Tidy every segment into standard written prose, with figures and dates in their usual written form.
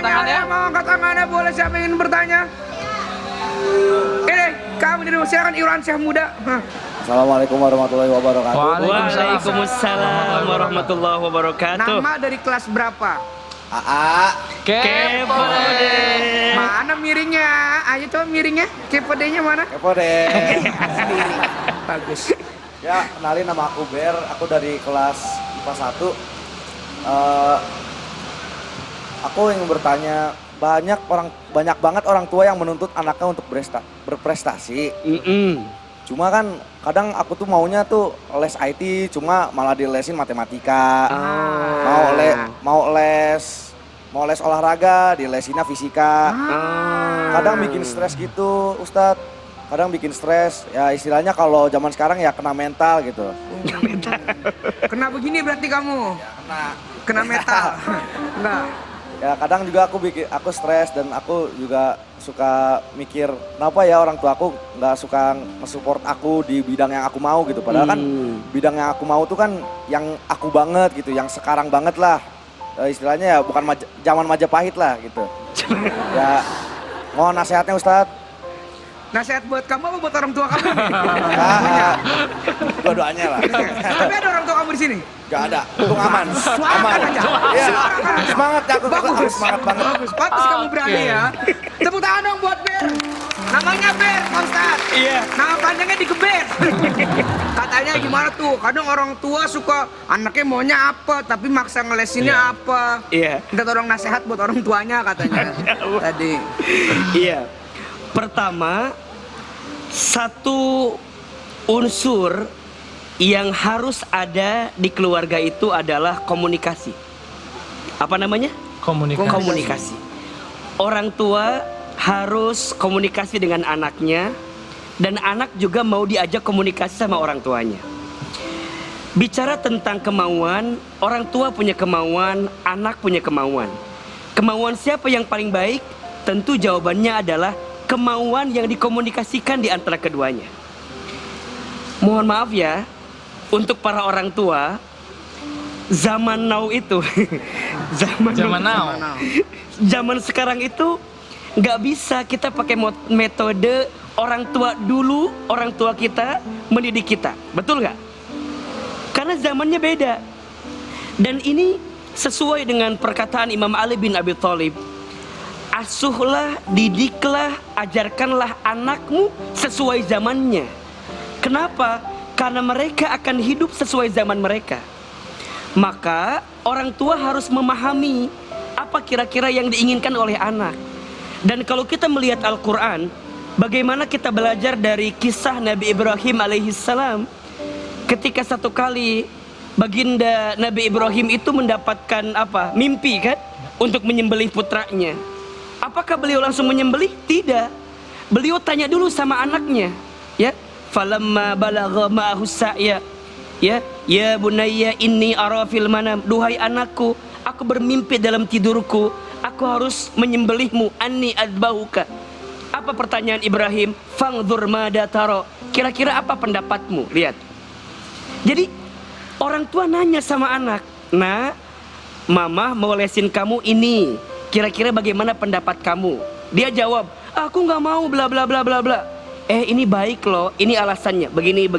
tangannya. Mau angkat tangannya boleh, siapa yang ingin bertanya? Ini kamu di rumah, silakan iuran Syekh Muda. Assalamualaikum warahmatullahi wabarakatuh. Waalaikumsalam warahmatullahi wabarakatuh. Nama dari kelas berapa? AA. Kepo deh. Mana miringnya? Ayo coba miringnya. Kepo D-nya mana? Kepo deh. Bagus. Ya, kenalin nama aku Ber. Aku dari kelas IPA 1. Aku ingin bertanya, banyak banget orang tua yang menuntut anaknya untuk berprestasi. Cuma kan kadang aku tuh maunya tuh les IT, cuma malah dilesin matematika. Mau les olahraga, dilesinnya fisika. Kadang bikin stres gitu, Ustadz. Kadang bikin stres. Ya istilahnya kalau zaman sekarang ya kena mental gitu. Kena begini berarti kamu? Ya, Kena metal. Nah. Ya kadang juga aku stres dan aku juga suka mikir kenapa ya orang tua aku nggak suka nge-support aku di bidang yang aku mau gitu. Padahal kan bidang yang aku mau tuh kan yang aku banget gitu, yang sekarang banget lah. Istilahnya ya bukan zaman Majapahit lah gitu. Ya mohon nasihatnya Ustadz. Nasihat buat kamu apa buat orang tua kamu? Dua-duanya lah. Tapi ada orang tua kamu di sini? Gak ada, untung aman. Suarakan aja. Ya, Suarakan aja. semangat ya aku. Bagus. Semangat banget. Bagus. Pantas kamu berani ya. Tepuk tangan dong buat Ber. Namanya Ber, Pak Ustadz. Iya. Nama panjangnya digeber. Katanya gimana tuh? Kadang orang tua suka anaknya maunya apa, tapi maksa ngelesinnya apa. Iya. Minta tolong nasihat buat orang tuanya katanya. Tadi. Iya. Pertama, satu unsur yang harus ada di keluarga itu adalah komunikasi. Apa namanya? Komunikasi. Orang tua harus komunikasi dengan anaknya dan anak juga mau diajak komunikasi sama orang tuanya. Bicara tentang kemauan, orang tua punya kemauan, anak punya kemauan. Kemauan siapa yang paling baik? Tentu jawabannya adalah kemauan yang dikomunikasikan di antara keduanya. Mohon maaf ya, untuk para orang tua, zaman now itu, zaman sekarang itu nggak bisa kita pakai metode orang tua dulu, orang tua kita mendidik kita, betul nggak? Karena zamannya beda. Dan ini sesuai dengan perkataan Imam Ali bin Abi Thalib. Asuhlah, didiklah, ajarkanlah anakmu sesuai zamannya. Kenapa? Karena mereka akan hidup sesuai zaman mereka. Maka orang tua harus memahami apa kira-kira yang diinginkan oleh anak. Dan kalau kita melihat Al-Quran, bagaimana kita belajar dari kisah Nabi Ibrahim alaihissalam. Ketika satu kali baginda Nabi Ibrahim itu mendapatkan mimpi kan, untuk menyembelih putranya. Apakah beliau langsung menyembelih? Tidak. Beliau tanya dulu sama anaknya, ya. Falamma balagha ma'ahu sa'ya, ya bunayya inni ara fil manam, duhai anakku, aku bermimpi dalam tidurku, aku harus menyembelihmu, anni adbahuka. Apa pertanyaan Ibrahim? Fangdzur mada taro, kira-kira apa pendapatmu? Lihat. Jadi orang tua nanya sama anak, "Nah, mama mau lesin kamu ini. Kira-kira bagaimana pendapat kamu?" Dia jawab, "Aku nggak mau bla bla bla bla bla." Ini baik loh, ini alasannya, begini.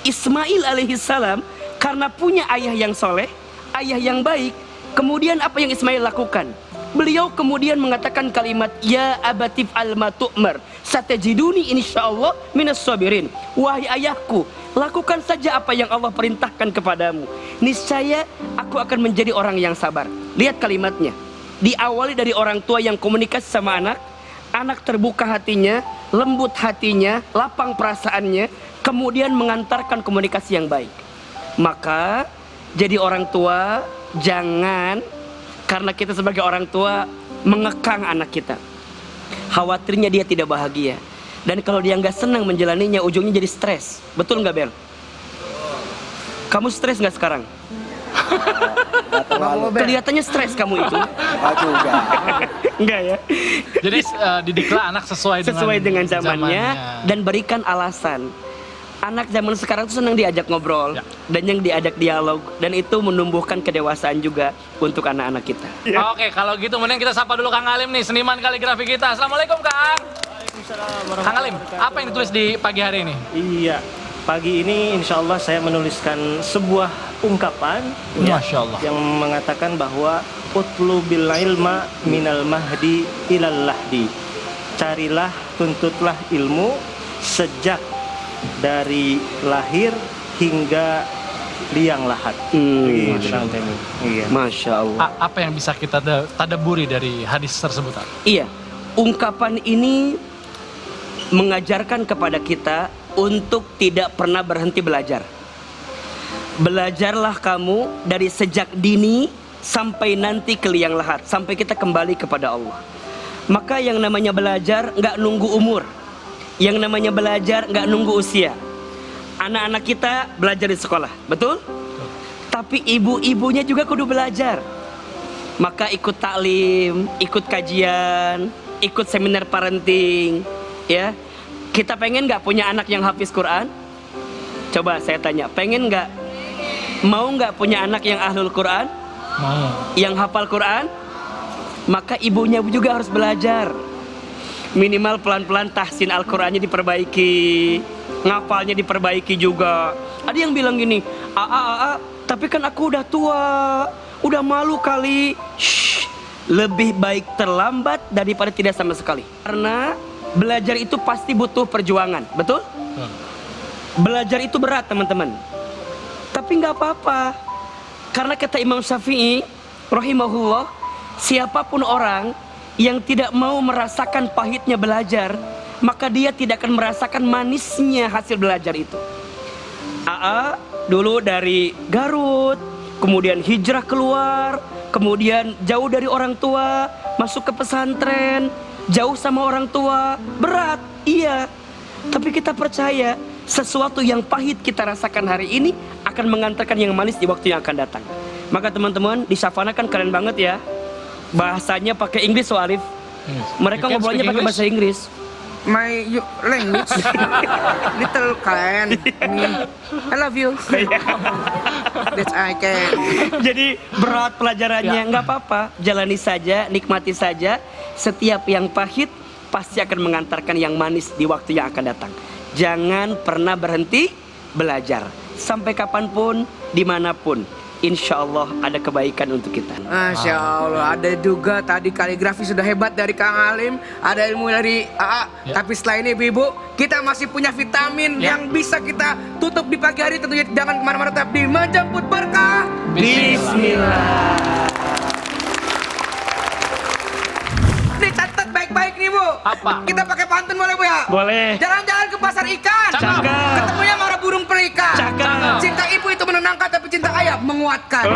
Ismail alaihissalam karena punya ayah yang soleh, ayah yang baik, kemudian apa yang Ismail lakukan? Beliau kemudian mengatakan kalimat, "Ya abatif al-ma tu'mar, satajiduni insyaallah minas sabirin." Wahai ayahku, lakukan saja apa yang Allah perintahkan kepadamu. Niscaya aku akan menjadi orang yang sabar. Lihat kalimatnya. Diawali dari orang tua yang komunikasi sama anak. Anak terbuka hatinya, lembut hatinya, lapang perasaannya, kemudian mengantarkan komunikasi yang baik. Maka jadi orang tua jangan karena kita sebagai orang tua mengekang anak kita. Khawatirnya dia tidak bahagia. Dan kalau dia nggak senang menjalaninya, ujungnya jadi stres. Betul nggak, Bel? Kamu stres nggak sekarang? Kelihatannya stres kamu itu. juga. Enggak ya. Jadi didiklah anak sesuai dengan zamannya dan berikan alasan. Anak zaman sekarang tuh senang diajak ngobrol Ya. dan yang diajak dialog, dan itu menumbuhkan kedewasaan juga untuk anak-anak kita. Oke, kalau gitu mending kita sapa dulu Kang Alim nih, seniman kaligrafi kita. Assalamualaikum Kang. Kang Alim, apa yang ditulis di pagi hari ini? Iya, pagi ini insya Allah saya menuliskan sebuah ungkapan Masya Allah. yang mengatakan bahwa utlubil ilma minal mahdi ilal lahdi. Carilah, tuntutlah ilmu sejak dari lahir hingga liang lahat. Begitu Kang Temi. Iya. Masya Allah. Apa yang bisa kita tadaburi dari hadis tersebut? Iya, ungkapan ini mengajarkan kepada kita untuk tidak pernah berhenti belajar. Belajarlah kamu dari sejak dini sampai nanti ke liang lahat, sampai kita kembali kepada Allah. Maka yang namanya belajar nggak nunggu umur, yang namanya belajar nggak nunggu usia. Anak-anak kita belajar di sekolah, betul? Tapi ibu-ibunya juga kudu belajar. Maka ikut taklim, ikut kajian, ikut seminar parenting, ya. Kita pengen nggak punya anak yang hafiz Quran? Coba saya tanya, pengen nggak? Mau nggak punya anak yang ahlul Quran? Mau. Yang hafal Quran? Maka ibunya juga harus belajar. Minimal pelan-pelan tahsin Al-Qurannya diperbaiki, ngafalnya diperbaiki juga. Ada yang bilang gini, tapi kan aku udah tua, udah malu kali. Shh, lebih baik terlambat daripada tidak sama sekali. Karena belajar itu pasti butuh perjuangan, betul? Belajar itu berat teman-teman. Tapi nggak apa-apa. Karena kata Imam Syafi'i, rahimahullah, siapapun orang yang tidak mau merasakan pahitnya belajar, maka dia tidak akan merasakan manisnya hasil belajar itu. Dulu dari Garut, kemudian hijrah keluar, kemudian jauh dari orang tua, masuk ke pesantren, jauh sama orang tua, berat, iya. Tapi kita percaya sesuatu yang pahit kita rasakan hari ini akan mengantarkan yang manis di waktu yang akan datang. Maka teman-teman, di Savana kan keren banget ya. Bahasanya pakai Inggris, Alif. Mereka You can ngobrolnya speak pakai bahasa Inggris. My language little kind. I love you. That's I can. Jadi berat pelajarannya, nggak apa-apa. Jalani saja, nikmati saja. Setiap yang pahit pasti akan mengantarkan yang manis di waktu yang akan datang. Jangan pernah berhenti belajar. Sampai kapanpun, dimanapun, insya Allah ada kebaikan untuk kita. Masya Allah, ada juga tadi kaligrafi sudah hebat dari Kang Alim, ada ilmu dari AA. Tapi setelah ini ibu-ibu, kita masih punya vitamin yang bisa kita tutup di pagi hari. Tentunya jangan kemana-mana, tetap di Menjemput Berkah. Bismillah. Nih catat baik-baik nih Bu. Apa? Kita pakai pantun boleh Bu ya? Boleh. Jalan-jalan ke pasar ikan. Cakep. Ketemunya marah burung pelikan. Cakep. Cinta ibu itu menenangkan, tapi cinta ayah menguatkan.